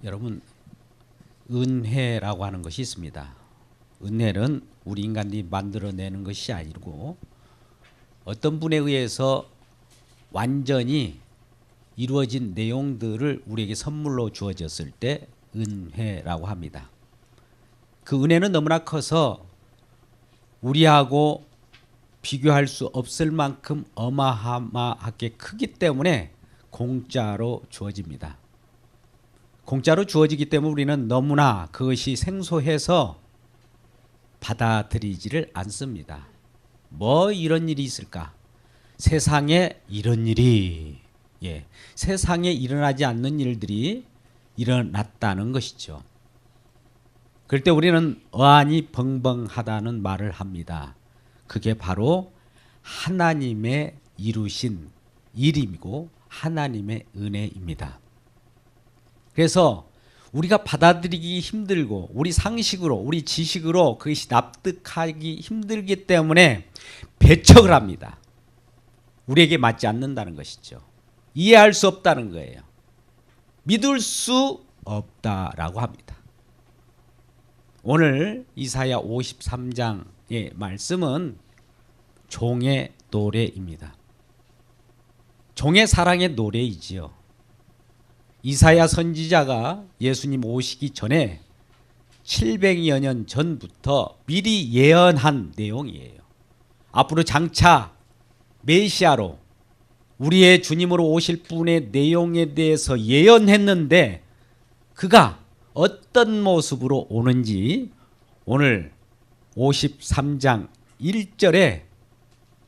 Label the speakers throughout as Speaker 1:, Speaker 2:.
Speaker 1: 여러분, 은혜라고 하는 것이 있습니다. 은혜는 우리 인간이 만들어내는 것이 아니고 어떤 분에 의해서 완전히 이루어진 내용들을 우리에게 선물로 주어졌을 때 은혜라고 합니다. 그 은혜는 너무나 커서 우리하고 비교할 수 없을 만큼 어마어마하게 크기 때문에 공짜로 주어집니다. 공짜로 주어지기 때문에 우리는 너무나 그것이 생소해서 받아들이지를 않습니다. 뭐 이런 일이 있을까? 세상에 이런 일이, 세상에 일어나지 않는 일들이 일어났다는 것이죠. 그럴 때 우리는 어안이 벙벙하다는 말을 합니다. 그게 바로 하나님의 이루신 일이고 하나님의 은혜입니다. 그래서 우리가 받아들이기 힘들고 우리 상식으로 우리 지식으로 그것이 납득하기 힘들기 때문에 배척을 합니다. 우리에게 맞지 않는다는 것이죠. 이해할 수 없다는 거예요. 믿을 수 없다라고 합니다. 오늘 이사야 53장의 말씀은 종의 노래입니다. 종의 사랑의 노래이지요. 이사야 선지자가 예수님 오시기 전에 700여 년 전부터 미리 예언한 내용이에요. 앞으로 장차 메시아로 우리의 주님으로 오실 분의 내용에 대해서 예언했는데 그가 어떤 모습으로 오는지 오늘 53장 1절에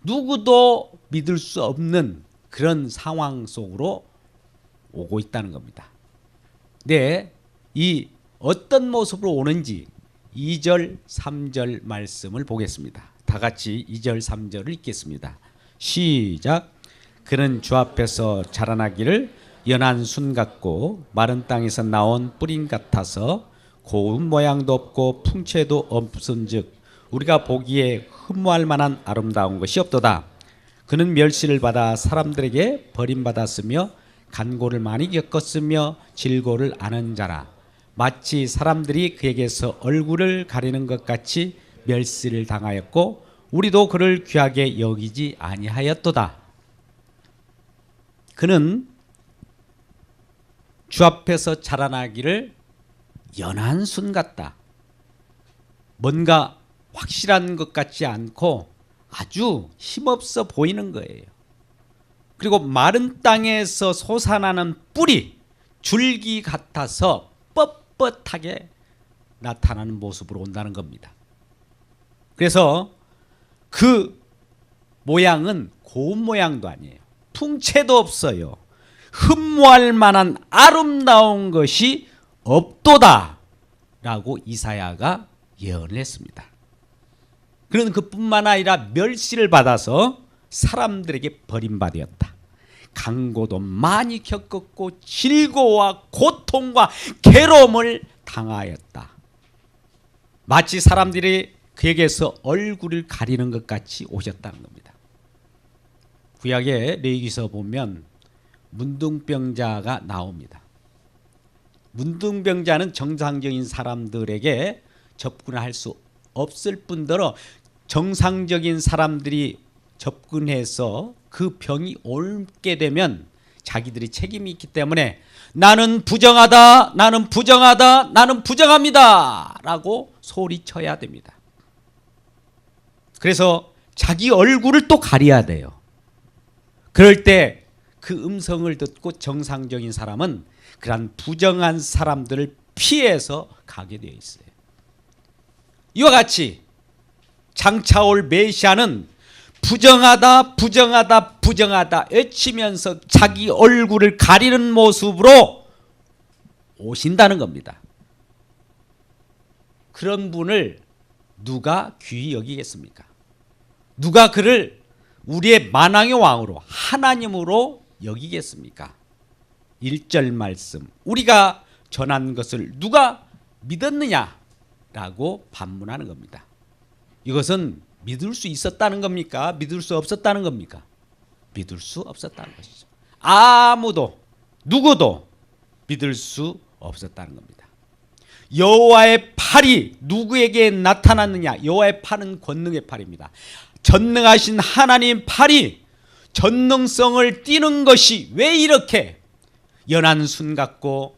Speaker 1: 누구도 믿을 수 없는 그런 상황 속으로 오고 있다는 겁니다. 네, 이 어떤 모습으로 오는지 2절, 3절 말씀을 보겠습니다. 다 같이 2절, 3절을 읽겠습니다. 시작. 그는 주 앞에서 자라나기를 연한 순 같고 마른 땅에서 나온 뿌림 같아서 고운 모양도 없고 풍채도 없은즉 우리가 보기에 흠모할 만한 아름다운 것이 없도다. 그는 멸시를 받아 사람들에게 버림받았으며 간고를 많이 겪었으며 질고를 아는 자라. 마치 사람들이 그에게서 얼굴을 가리는 것 같이 멸시를 당하였고 우리도 그를 귀하게 여기지 아니하였도다. 그는 주 앞에서 자라나기를 연한 순 같다. 뭔가 확실한 것 같지 않고 아주 힘없어 보이는 거예요. 그리고 마른 땅에서 솟아나는 뿌리, 줄기 같아서 뻣뻣하게 나타나는 모습으로 온다는 겁니다. 그래서 그 모양은 고운 모양도 아니에요. 풍채도 없어요. 흠모할 만한 아름다운 것이 없도다 라고 이사야가 예언을 했습니다. 그는 그뿐만 아니라 멸시를 받아서 사람들에게 버림받았다. 강고도 많이 겪었고 질고와 고통과 괴로움을 당하였다. 마치 사람들이 그에게서 얼굴을 가리는 것 같이 오셨다는 겁니다. 구약의 레위기서 보면 문둥병자가 나옵니다. 문둥병자는 정상적인 사람들에게 접근할 수 없을 뿐더러 정상적인 사람들이 접근해서 그 병이 옮게 되면 자기들이 책임이 있기 때문에 나는 부정하다, 나는 부정하다, 나는 부정합니다 라고 소리쳐야 됩니다. 그래서 자기 얼굴을 또 가려야 돼요. 그럴 때 그 음성을 듣고 정상적인 사람은 그런 부정한 사람들을 피해서 가게 되어 있어요. 이와 같이 장차 올 메시아는 부정하다, 부정하다, 부정하다 외치면서 자기 얼굴을 가리는 모습으로 오신다는 겁니다. 그런 분을 누가 귀히 여기겠습니까? 누가 그를 우리의 만왕의 왕으로 하나님으로 여기겠습니까? 1절 말씀, 우리가 전한 것을 누가 믿었느냐라고 반문하는 겁니다. 이것은 믿을 수 있었다는 겁니까? 믿을 수 없었다는 겁니까? 믿을 수 없었다는 것이죠. 아무도 누구도 믿을 수 없었다는 겁니다. 여호와의 팔이 누구에게 나타났느냐? 여호와의 팔은 권능의 팔입니다. 전능하신 하나님 팔이 전능성을 띠는 것이 왜 이렇게 연한 순 같고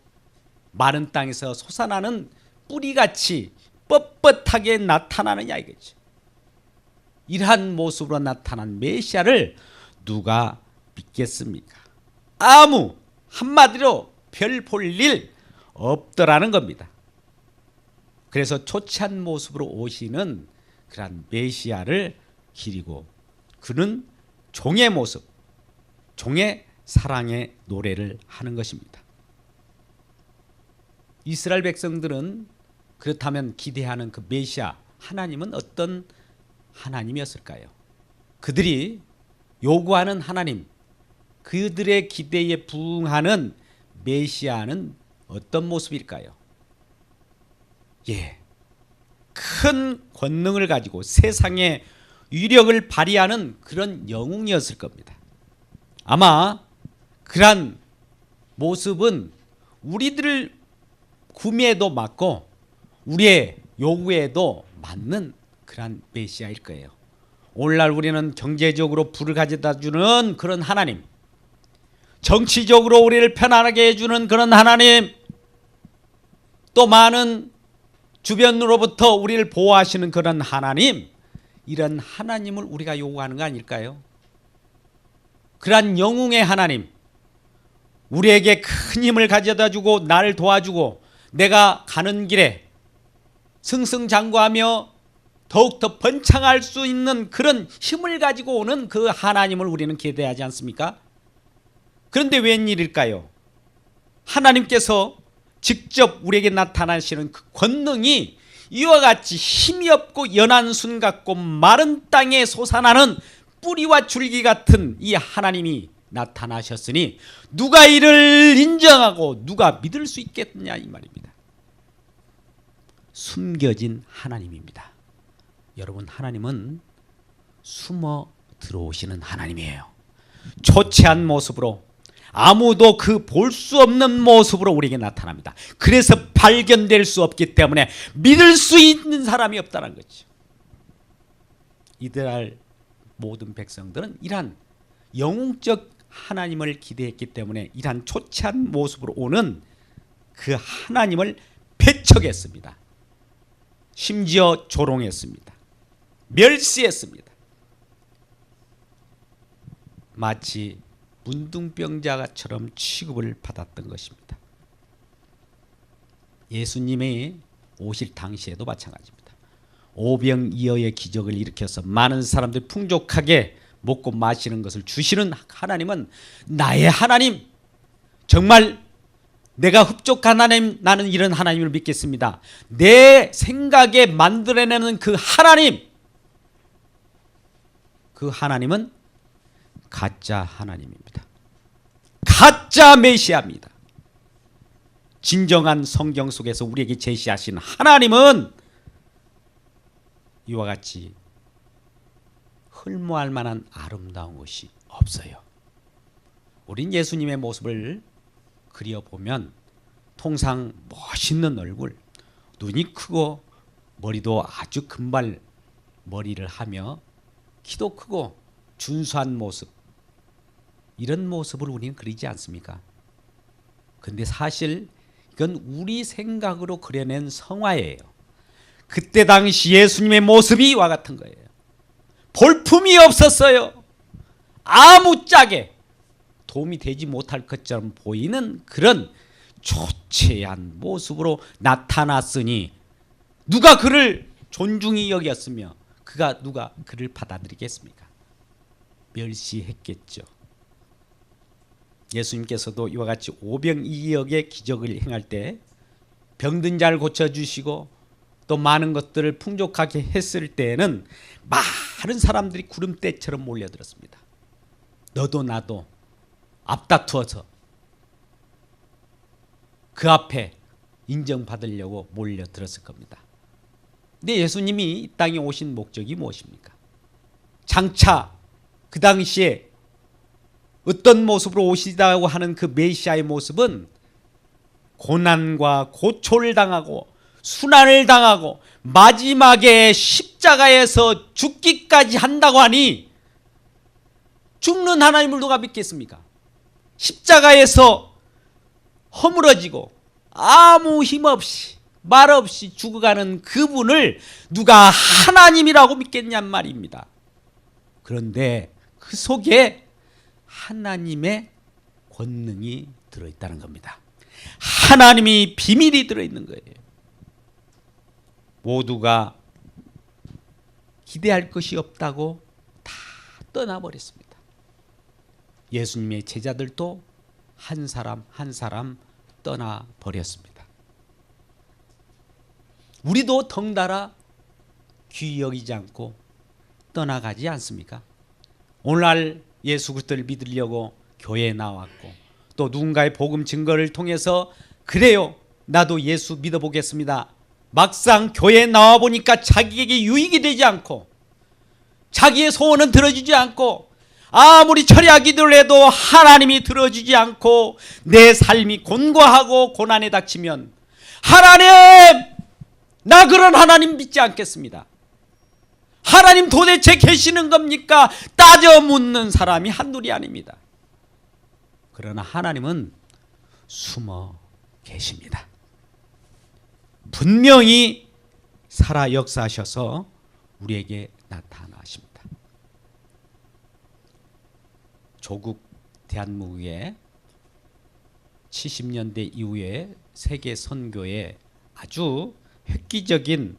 Speaker 1: 마른 땅에서 솟아나는 뿌리같이 뻣뻣하게 나타나느냐 이거지. 이러한 모습으로 나타난 메시아를 누가 믿겠습니까? 아무 한마디로 별 볼 일 없더라는 겁니다. 그래서 초췌한 모습으로 오시는 그러한 메시아를 기리고 그는 종의 모습, 종의 사랑의 노래를 하는 것입니다. 이스라엘 백성들은 그렇다면 기대하는 그 메시아 하나님은 어떤 하나님이었을까요? 그들이 요구하는 하나님, 그들의 기대에 부응하는 메시아는 어떤 모습일까요? 큰 권능을 가지고 세상의 위력을 발휘하는 그런 영웅이었을 겁니다. 아마 그러한 모습은 우리들 구미에도 맞고 우리의 요구에도 맞는 그러한 메시아일 거예요. 오늘날 우리는 경제적으로 부를 가져다 주는 그런 하나님, 정치적으로 우리를 편안하게 해주는 그런 하나님, 또 많은 주변으로부터 우리를 보호하시는 그런 하나님, 이런 하나님을 우리가 요구하는 거 아닐까요? 그러한 영웅의 하나님, 우리에게 큰 힘을 가져다 주고 나를 도와주고 내가 가는 길에 승승장구하며 더욱더 번창할 수 있는 그런 힘을 가지고 오는 그 하나님을 우리는 기대하지 않습니까? 그런데 웬일일까요? 하나님께서 직접 우리에게 나타나시는 그 권능이 이와 같이 힘이 없고 연한 순 같고 마른 땅에 솟아나는 뿌리와 줄기 같은 이 하나님이 나타나셨으니 누가 이를 인정하고 누가 믿을 수 있겠느냐 이 말입니다. 숨겨진 하나님입니다. 여러분, 하나님은 숨어 들어오시는 하나님이에요. 초췌한 모습으로, 아무도 그 볼 수 없는 모습으로 우리에게 나타납니다. 그래서 발견될 수 없기 때문에 믿을 수 있는 사람이 없다는 거죠. 이스라엘 모든 백성들은 이러한 영웅적 하나님을 기대했기 때문에 이러한 초췌한 모습으로 오는 그 하나님을 배척했습니다. 심지어 조롱했습니다. 멸시했습니다. 마치 문둥병자처럼 취급을 받았던 것입니다. 예수님이 오실 당시에도 마찬가지입니다. 오병이어의 기적을 일으켜서 많은 사람들이 풍족하게 먹고 마시는 것을 주시는 하나님은 나의 하나님, 정말 내가 흡족한 하나님, 나는 이런 하나님을 믿겠습니다. 내 생각에 만들어내는 그 하나님, 그 하나님은 가짜 하나님입니다. 가짜 메시아입니다. 진정한 성경 속에서 우리에게 제시하신 하나님은 이와 같이 흠모할 만한 아름다운 것이 없어요. 우린 예수님의 모습을 그려보면 통상 멋있는 얼굴, 눈이 크고 머리도 아주 금발 머리를 하며 키도 크고 준수한 모습, 이런 모습을 우리는 그리지 않습니까? 근데 사실 이건 우리 생각으로 그려낸 성화예요. 그때 당시 예수님의 모습이 이와 같은 거예요. 볼품이 없었어요. 아무짝에 도움이 되지 못할 것처럼 보이는 그런 초췌한 모습으로 나타났으니 누가 그를 존중히 여겼으며 누가 그를 받아들이겠습니까? 멸시했겠죠. 예수님께서도 이와 같이 오병이어의 기적을 행할 때 병든 자를 고쳐주시고 또 많은 것들을 풍족하게 했을 때에는 많은 사람들이 구름대처럼 몰려들었습니다. 너도 나도 앞다투어서 그 앞에 인정받으려고 몰려들었을 겁니다. 근데 예수님이 이 땅에 오신 목적이 무엇입니까? 장차 그 당시에 어떤 모습으로 오시다고 하는 그 메시아의 모습은 고난과 고초를 당하고 순환을 당하고 마지막에 십자가에서 죽기까지 한다고 하니 죽는 하나님을 누가 믿겠습니까? 십자가에서 허물어지고 아무 힘없이 말없이 죽어가는 그분을 누가 하나님이라고 믿겠냔 말입니다. 그런데 그 속에 하나님의 권능이 들어있다는 겁니다. 하나님이 비밀이 들어있는 거예요. 모두가 기대할 것이 없다고 다 떠나버렸습니다. 예수님의 제자들도 한 사람 한 사람 떠나버렸습니다. 우리도 덩달아 귀히 여기지 않고 떠나가지 않습니까? 오늘날 예수 그리스도를 믿으려고 교회에 나왔고 또 누군가의 복음 증거를 통해서 그래요, 나도 예수 믿어보겠습니다. 막상 교회에 나와보니까 자기에게 유익이 되지 않고 자기의 소원은 들어주지 않고 아무리 철야 기도를 해도 하나님이 들어주지 않고 내 삶이 곤고하고 고난에 닥치면 하나님, 나 그런 하나님 믿지 않겠습니다. 하나님 도대체 계시는 겁니까? 따져 묻는 사람이 한둘이 아닙니다. 그러나 하나님은 숨어 계십니다. 분명히 살아 역사하셔서 우리에게 나타나십니다. 조국 대한민국의 70년대 이후에 세계 선교에 아주 획기적인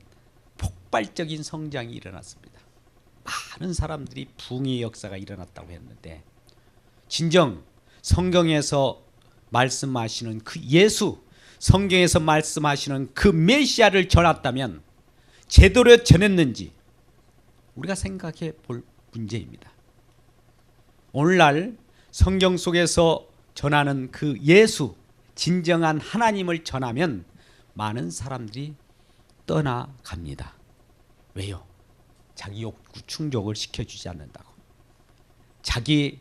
Speaker 1: 폭발적인 성장이 일어났습니다. 많은 사람들이 부흥의 역사가 일어났다고 했는데 진정 성경에서 말씀하시는 그 예수, 성경에서 말씀하시는 그 메시아를 전했다면 제대로 전했는지 우리가 생각해 볼 문제입니다. 오늘날 성경 속에서 전하는 그 예수, 진정한 하나님을 전하면 많은 사람들이 떠나갑니다. 왜요? 자기 욕구 충족을 시켜주지 않는다고, 자기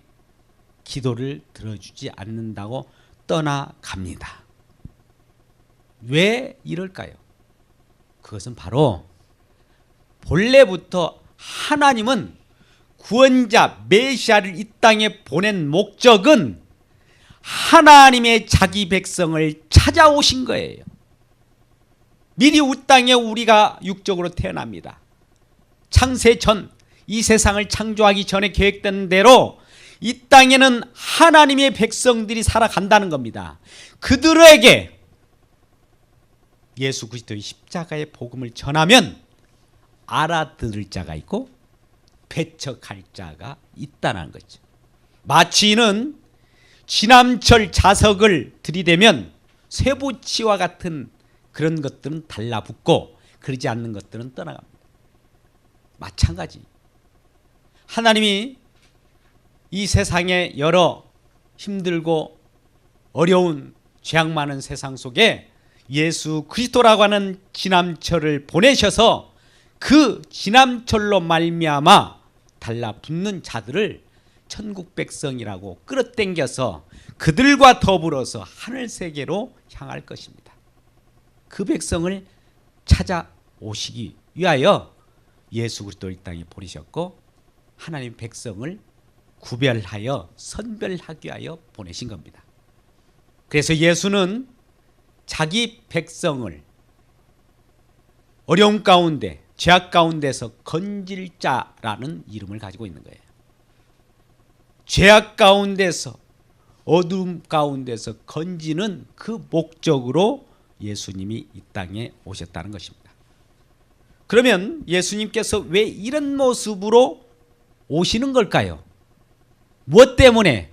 Speaker 1: 기도를 들어주지 않는다고 떠나갑니다. 왜 이럴까요? 그것은 바로 본래부터 하나님은 구원자 메시아를 이 땅에 보낸 목적은 하나님의 자기 백성을 찾아오신 거예요. 미리 이 땅에 우리가 육적으로 태어납니다. 창세 전, 이 세상을 창조하기 전에 계획된 대로 이 땅에는 하나님의 백성들이 살아간다는 겁니다. 그들에게 예수 그리스도의 십자가의 복음을 전하면 알아들을 자가 있고 배척할 자가 있다는 거죠. 마치는 지남철 자석을 들이대면 쇠붙이와 같은 그런 것들은 달라붙고 그러지 않는 것들은 떠나갑니다. 마찬가지. 하나님이 이 세상에 여러 힘들고 어려운 죄악 많은 세상 속에 예수 그리스도라고 하는 지남철을 보내셔서 그 지남철로 말미암아 달라붙는 자들을 천국 백성이라고 끌어당겨서 그들과 더불어서 하늘 세계로 향할 것입니다. 그 백성을 찾아오시기 위하여 예수 그리스도를 이 땅에 보내셨고 하나님 백성을 구별하여 선별하기 위하여 보내신 겁니다. 그래서 예수는 자기 백성을 어려움 가운데 죄악 가운데서 건질 자라는 이름을 가지고 있는 거예요. 죄악 가운데서 어둠 가운데서 건지는 그 목적으로 예수님이 이 땅에 오셨다는 것입니다. 그러면 예수님께서 왜 이런 모습으로 오시는 걸까요? 무엇 때문에,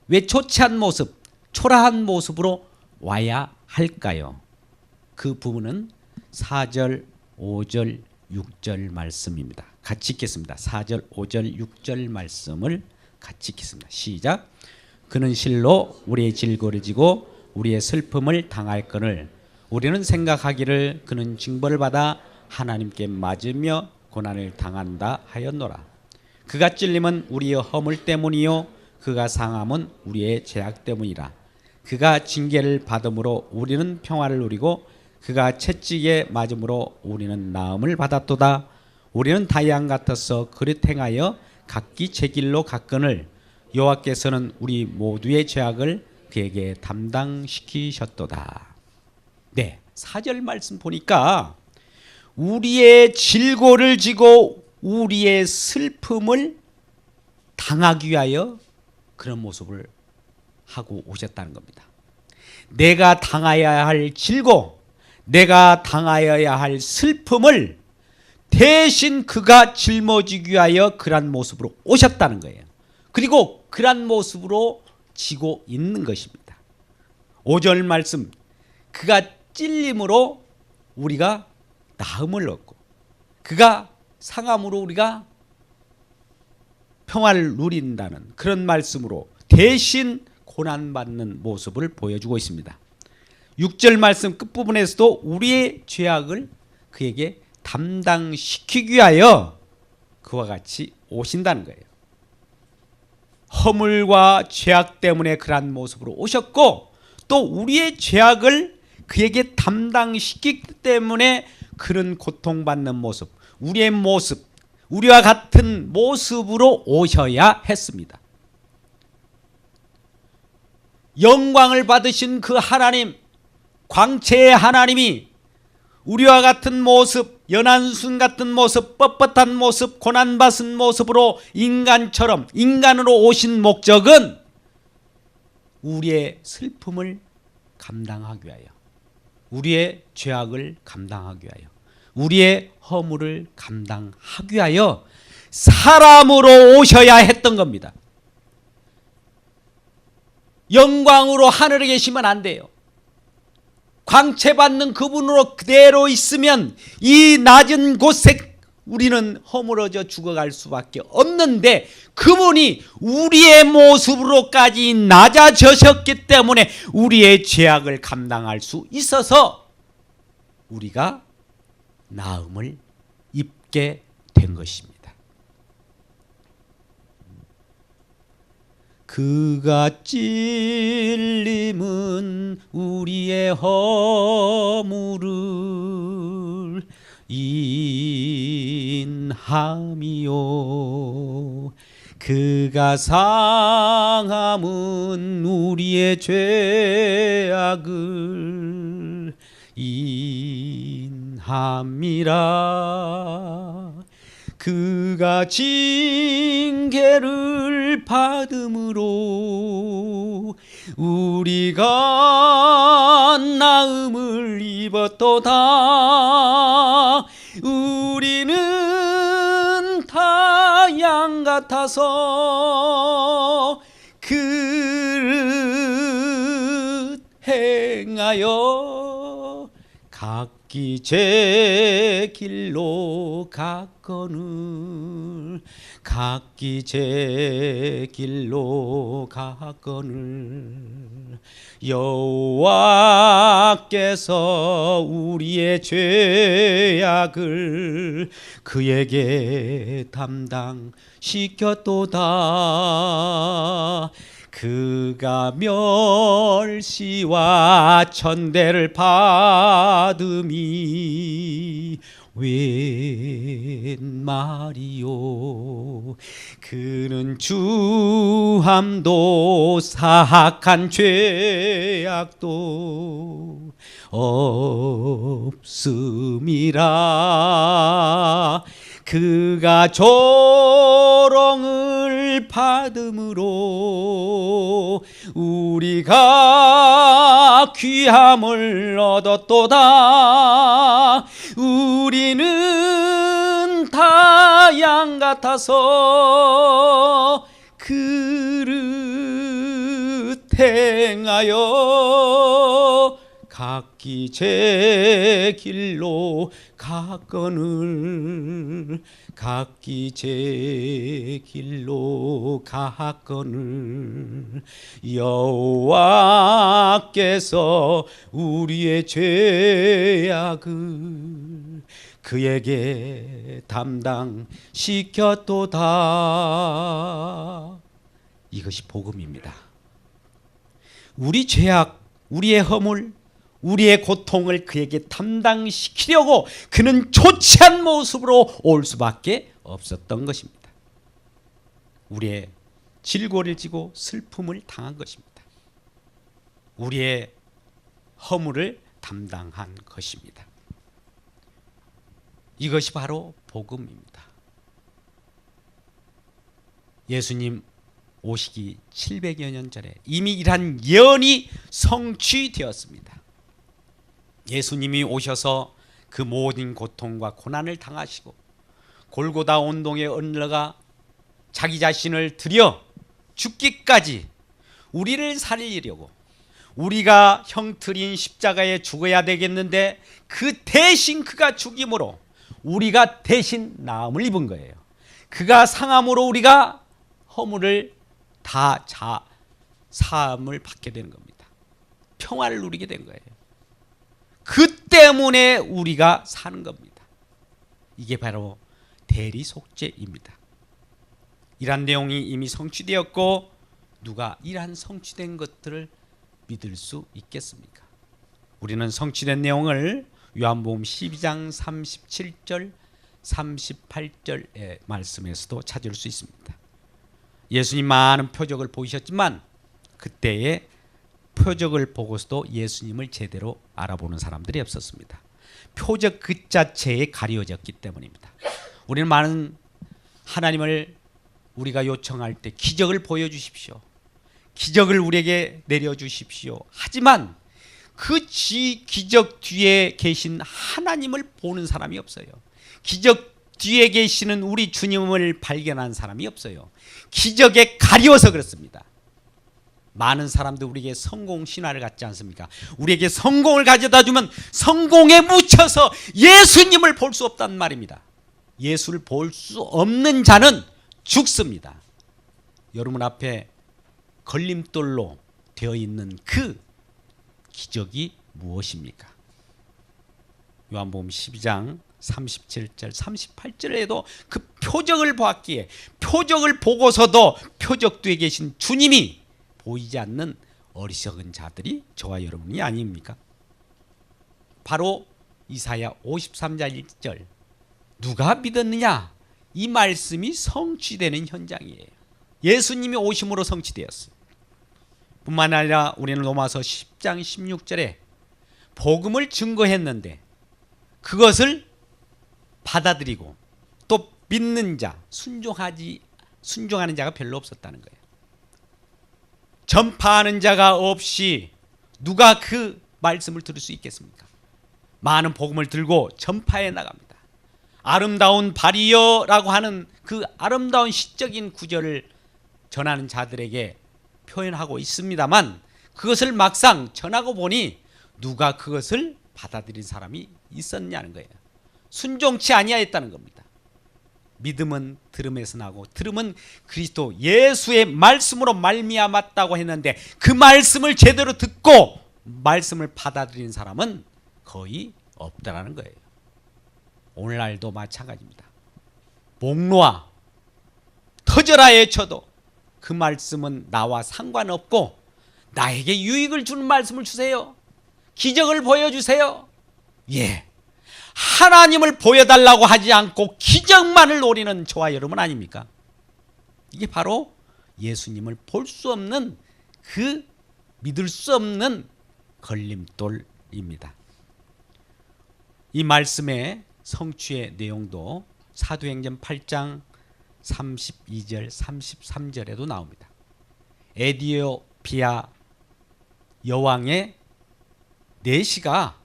Speaker 1: 왜 초췌한 모습, 초라한 모습으로 와야 할까요? 그 부분은 4절, 5절, 6절 말씀입니다. 같이 읽겠습니다. 4절, 5절, 6절 말씀을 같이 읽겠습니다. 시작. 그는 실로 우리의 질고를 지고 우리의 슬픔을 당할거늘 우리는 생각하기를 그는 징벌을 받아 하나님께 맞으며 고난을 당한다 하였노라. 그가 찔림은 우리의 허물 때문이요 그가 상함은 우리의 죄악 때문이라. 그가 징계를 받음으로 우리는 평화를 누리고 그가 채찍에 맞음으로 우리는 나음을 받았도다. 우리는 다양 같아서 그릇 행하여 각기 제 길로 갔거늘 여호와께서는 우리 모두의 죄악을 그에게 담당시키셨도다. 네, 4절 말씀 보니까 우리의 질고를 지고 우리의 슬픔을 당하기 위하여 그런 모습을 하고 오셨다는 겁니다. 내가 당하여야 할 질고, 내가 당하여야 할 슬픔을 대신 그가 짊어지기 위하여 그러한 모습으로 오셨다는 거예요. 그리고 그러한 모습으로 지고 있는 것입니다. 5절 말씀, 그가 찔림으로 우리가 나음을 얻고 그가 상함으로 우리가 평화를 누린다는 그런 말씀으로 대신 고난받는 모습을 보여주고 있습니다. 6절 말씀 끝부분에서도 우리의 죄악을 그에게 담당시키기 위하여 그와 같이 오신다는 거예요. 허물과 죄악 때문에 그러한 모습으로 오셨고 또 우리의 죄악을 그에게 담당시키기 때문에 그런 고통받는 모습, 우리의 모습, 우리와 같은 모습으로 오셔야 했습니다. 영광을 받으신 그 하나님, 광채의 하나님이 우리와 같은 모습, 연한순 같은 모습, 뻣뻣한 모습, 고난받은 모습으로 인간처럼 인간으로 오신 목적은 우리의 슬픔을 감당하기 위하여, 우리의 죄악을 감당하기 위하여, 우리의 허물을 감당하기 위하여 사람으로 오셔야 했던 겁니다. 영광으로 하늘에 계시면 안 돼요. 광채받는 그분으로 그대로 있으면 이 낮은 곳에 우리는 허물어져 죽어갈 수밖에 없는데 그분이 우리의 모습으로까지 낮아지셨기 때문에 우리의 죄악을 감당할 수 있어서 우리가 나음을 입게 된 것입니다. 그가 찔림은 우리의 허물을 인함이요 그가 상함은 우리의 죄악을 인함이라 그가 징계를 받음으로 우리가 나음을 입었도다. 우리는 다 양 같아서 그릇 행하여 각기 제 길로 갔거늘 각기 제 길로 갔거늘 여호와께서 우리의 죄악을 그에게 담당시켰도다. 그가 멸시와 천대를 받음이 웬 말이요 그는 주함도 사악한 죄악도 없음이라. 그가 조롱을 받음으로 우리가 귀함을 얻었도다. 우리는 다 양 같아서 그릇 행하여 각기 제 길로 갔거늘 각기 제 길로 갔거늘 여호와께서 우리의 죄악을 그에게 담당시켰도다. 이것이 복음입니다. 우리 죄악, 우리의 허물, 우리의 고통을 그에게 담당시키려고 그는 조치한 모습으로 올 수밖에 없었던 것입니다. 우리의 질고를 지고 슬픔을 당한 것입니다. 우리의 허물을 담당한 것입니다. 이것이 바로 복음입니다. 예수님 오시기 700여 년 전에 이미 이러한 예언이 성취되었습니다. 예수님이 오셔서 그 모든 고통과 고난을 당하시고 골고다 온동에 엇나가 자기 자신을 들여 죽기까지 우리를 살리려고 우리가 형틀인 십자가에 죽어야 되겠는데 그 대신 그가 죽임으로 우리가 대신 나음을 입은 거예요. 그가 상함으로 우리가 허물을 다 사함을 받게 되는 겁니다. 평화를 누리게 된 거예요. 그 때문에 우리가 사는 겁니다. 이게 바로 대리속죄입니다. 이러한 내용이 이미 성취되었고 누가 이러한 성취된 것들을 믿을 수 있겠습니까? 우리는 성취된 내용을 요한복음 12장 37절 38절의 말씀에서도 찾을 수 있습니다. 예수님 많은 표적을 보이셨지만 그때의 표적을 보고서도 예수님을 제대로 알아보는 사람들이 없었습니다. 표적 그 자체에 가려졌기 때문입니다. 우리는 많은 하나님을 우리가 요청할 때 기적을 보여주십시오. 기적을 우리에게 내려주십시오. 하지만 그 기적 뒤에 계신 하나님을 보는 사람이 없어요. 기적 뒤에 계시는 우리 주님을 발견한 사람이 없어요. 기적에 가려워서 그렇습니다. 많은 사람들 우리에게 성공 신화를 갖지 않습니까? 우리에게 성공을 가져다 주면 성공에 묻혀서 예수님을 볼 수 없단 말입니다. 예수를 볼 수 없는 자는 죽습니다. 여러분 앞에 걸림돌로 되어 있는 그 기적이 무엇입니까? 요한복음 12장 37절 38절에도 그 표적을 보았기에 표적을 보고서도 표적 뒤에 계신 주님이 보이지 않는 어리석은 자들이 저와 여러분이 아닙니까? 바로 이사야 53장 1절 누가 믿었느냐? 이 말씀이 성취되는 현장이에요. 예수님이 오심으로 성취되었어요. 뿐만 아니라 우리는 로마서 10장 16절에 복음을 증거했는데 그것을 받아들이고 또 믿는 자, 순종하는 자가 별로 없었다는 거예요. 전파하는 자가 없이 누가 그 말씀을 들을 수 있겠습니까? 많은 복음을 들고 전파해 나갑니다. 아름다운 발이여라고 하는 그 아름다운 시적인 구절을 전하는 자들에게 표현하고 있습니다만 그것을 막상 전하고 보니 누가 그것을 받아들인 사람이 있었냐는 거예요. 순종치 아니하였다는 겁니다. 믿음은 들음에서 나고 들음은 그리스도 예수의 말씀으로 말미암았다고 했는데 그 말씀을 제대로 듣고 말씀을 받아들인 사람은 거의 없다라는 거예요. 오늘날도 마찬가지입니다. 목놓아 터져라 외쳐도 그 말씀은 나와 상관없고 나에게 유익을 주는 말씀을 주세요. 기적을 보여주세요. 예, 하나님을 보여달라고 하지 않고 기적만을 노리는 저와 여러분 아닙니까? 이게 바로 예수님을 볼 수 없는 그 믿을 수 없는 걸림돌입니다. 이 말씀의 성취의 내용도 사도행전 8장 32절 33절에도 나옵니다. 에디오피아 여왕의 내시가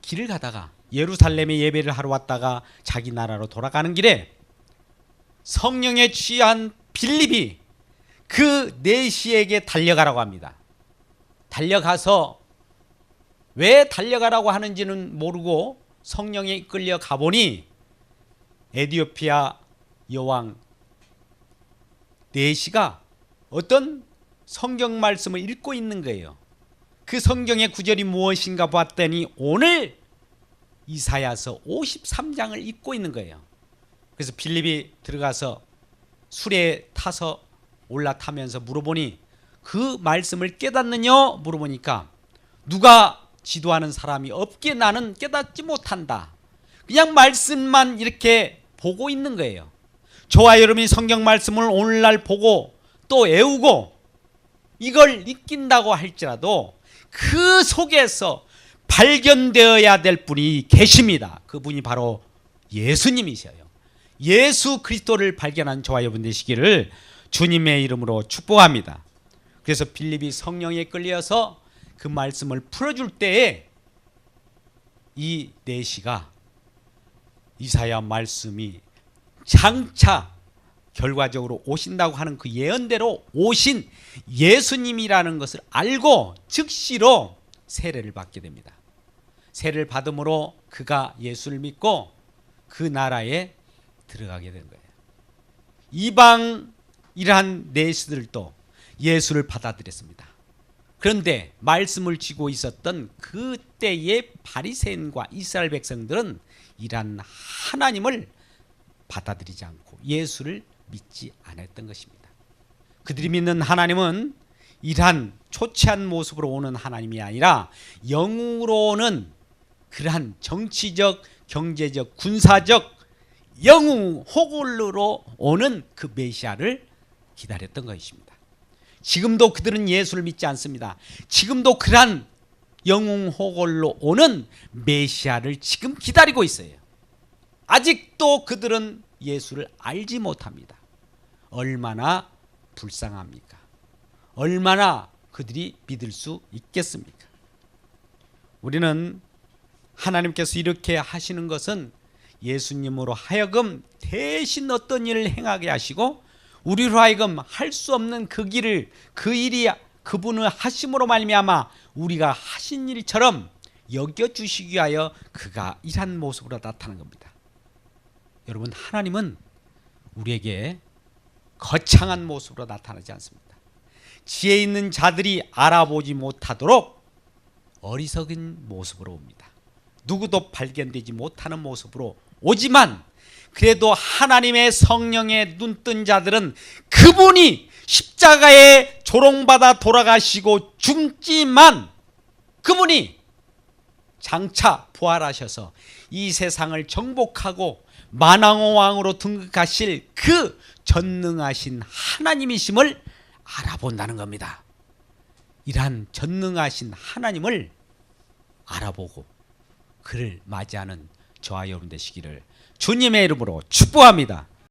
Speaker 1: 길을 가다가 예루살렘에 예배를 하러 왔다가 자기 나라로 돌아가는 길에 성령에 취한 빌립이 그 내시에게 달려가라고 합니다. 달려가서 왜 달려가라고 하는지는 모르고 성령에 이끌려 가보니 에디오피아 여왕 내시가 어떤 성경 말씀을 읽고 있는 거예요. 그 성경의 구절이 무엇인가 봤더니 오늘 이사야서 53장을 읽고 있는 거예요. 그래서 빌립이 들어가서 술에 타서 올라타면서 물어보니 그 말씀을 깨닫느냐 물어보니까 누가 지도하는 사람이 없기에 나는 깨닫지 못한다. 그냥 말씀만 이렇게 보고 있는 거예요. 저와 여러분이 성경 말씀을 오늘날 보고 또 외우고 이걸 익힌다고 할지라도 그 속에서 발견되어야 될 분이 계십니다. 그분이 바로 예수님이셔요. 예수 그리스도를 발견한 저와 여러분 되시기를 주님의 이름으로 축복합니다. 그래서 빌립이 성령에 끌려서 그 말씀을 풀어줄 때에 이 내시가 이사야 말씀이 장차 결과적으로 오신다고 하는 그 예언대로 오신 예수님이라는 것을 알고 즉시로 세례를 받게 됩니다. 세례를 받음으로 그가 예수를 믿고 그 나라에 들어가게 된 거예요. 이방이란 내시들도 예수를 받아들였습니다. 그런데 말씀을 쥐고 있었던 그때의 바리새인과 이스라엘 백성들은 이란 하나님을 받아들이지 않고 예수를 믿지 않았던 것입니다. 그들이 믿는 하나님은 이러한 초췌한 모습으로 오는 하나님이 아니라 영으로 오는 그러한 정치적, 경제적, 군사적 영웅 호골로 오는 그 메시아를 기다렸던 것입니다. 지금도 그들은 예수를 믿지 않습니다. 지금도 그러한 영웅 호골로 오는 메시아를 지금 기다리고 있어요. 아직도 그들은 예수를 알지 못합니다. 얼마나 불쌍합니까? 얼마나 그들이 믿을 수 있겠습니까? 우리는 하나님께서 이렇게 하시는 것은 예수님으로 하여금 대신 어떤 일을 행하게 하시고 우리로 하여금 할 수 없는 그 길을 그 일이 그분을 하심으로 말미암아 우리가 하신 일처럼 여겨주시기 위하여 그가 이러한 모습으로 나타나는 겁니다. 여러분, 하나님은 우리에게 거창한 모습으로 나타나지 않습니다. 지혜 있는 자들이 알아보지 못하도록 어리석은 모습으로 옵니다. 누구도 발견되지 못하는 모습으로 오지만 그래도 하나님의 성령에 눈뜬 자들은 그분이 십자가에 조롱받아 돌아가시고 죽지만 그분이 장차 부활하셔서 이 세상을 정복하고 만왕의 왕으로 등극하실 그 전능하신 하나님이심을 알아본다는 겁니다. 이러한 전능하신 하나님을 알아보고 그를 맞이하는 저와 여러분 되시기를 주님의 이름으로 축복합니다.